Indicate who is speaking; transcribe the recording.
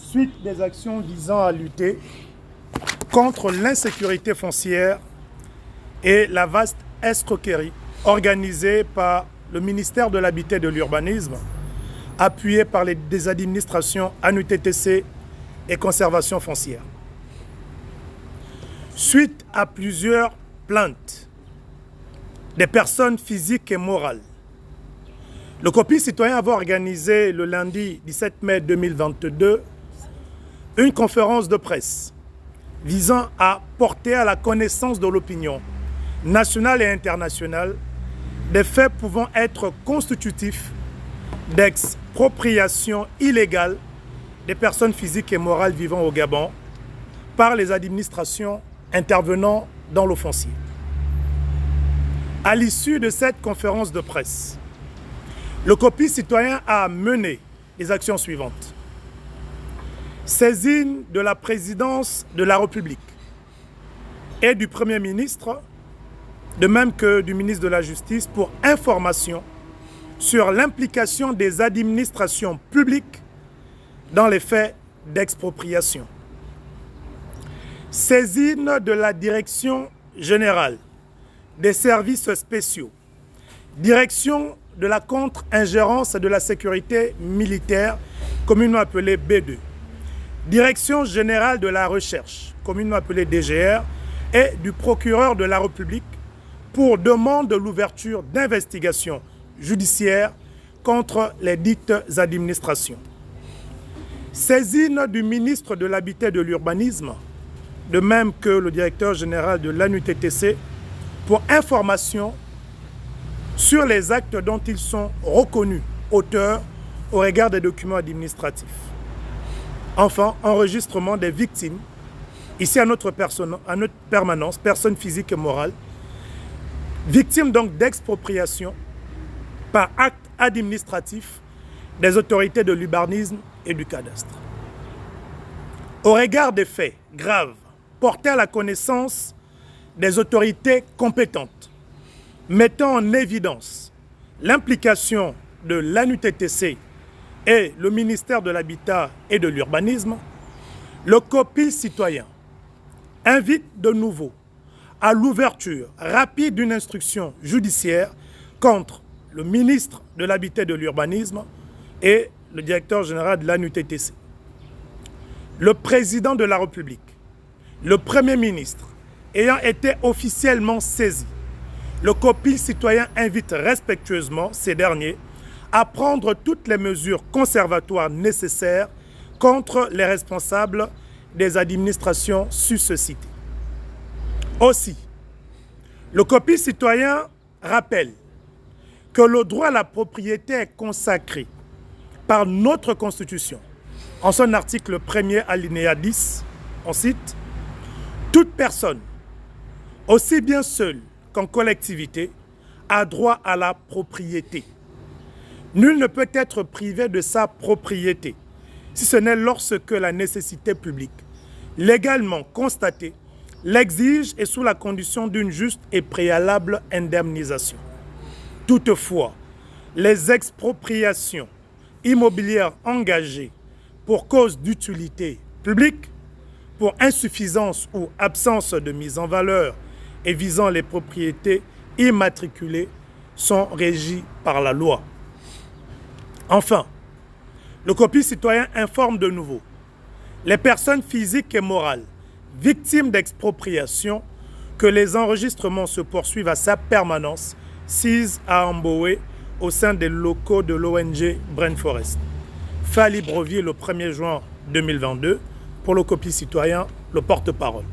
Speaker 1: suite des actions visant à lutter contre l'insécurité foncière et la vaste escroquerie organisée par le ministère de l'Habitat et de l'Urbanisme, appuyé par des administrations ANUTTC et Conservation foncière. Suite à plusieurs plaintes des personnes physiques et morales, le COPI citoyen avait organisé le lundi 17 mai 2022 une conférence de presse visant à porter à la connaissance de l'opinion nationale et internationale des faits pouvant être constitutifs d'expropriation illégale des personnes physiques et morales vivant au Gabon par les administrations intervenant dans le foncier. À l'issue de cette conférence de presse, le COPI citoyen a mené les actions suivantes. Saisine de la présidence de la République et du Premier ministre, de même que du ministre de la Justice, pour information sur l'implication des administrations publiques dans les faits d'expropriation. Saisine de la Direction générale des services spéciaux, Direction de la contre-ingérence de la sécurité militaire, communément appelée B2, Direction générale de la recherche, communément appelée DGR, et du procureur de la République pour demande de l'ouverture d'investigations judiciaires contre les dites administrations. Saisine du ministre de l'Habitat et de l'Urbanisme, de même que le directeur général de l'ANUTTC, pour information sur les actes dont ils sont reconnus auteurs au regard des documents administratifs. Enfin, enregistrement des victimes, ici à notre permanence, personnes physiques et morales, victimes donc d'expropriation par acte administratif des autorités de l'urbanisme et du cadastre. Au regard des faits graves portés à la connaissance des autorités compétentes, mettant en évidence l'implication de l'ANUTTC et le ministère de l'Habitat et de l'Urbanisme, le COPI citoyen invite de nouveau à l'ouverture rapide d'une instruction judiciaire contre le ministre de l'Habitat et de l'Urbanisme et le directeur général de l'ANUTTC. Le président de la République, le Premier ministre ayant été officiellement saisi, le COPI citoyen invite respectueusement ces derniers à prendre toutes les mesures conservatoires nécessaires contre les responsables des administrations suscitées. Aussi, le COPI citoyen rappelle que le droit à la propriété est consacré par notre Constitution. En son article 1er alinéa 10, on cite « Toute personne, aussi bien seule qu'en collectivité, a droit à la propriété. Nul ne peut être privé de sa propriété, si ce n'est lorsque la nécessité publique, légalement constatée, l'exige et sous la condition d'une juste et préalable indemnisation. Toutefois, les expropriations immobilières engagées pour cause d'utilité publique, pour insuffisance ou absence de mise en valeur et visant les propriétés immatriculées sont régies par la loi. Enfin, le COPI citoyen informe de nouveau les personnes physiques et morales victimes d'expropriation que les enregistrements se poursuivent à sa permanence sise à Amboé au sein des locaux de l'ONG Brain Forest. Fin Libreville le 1er juin 2022 pour le COPI citoyen, le porte-parole.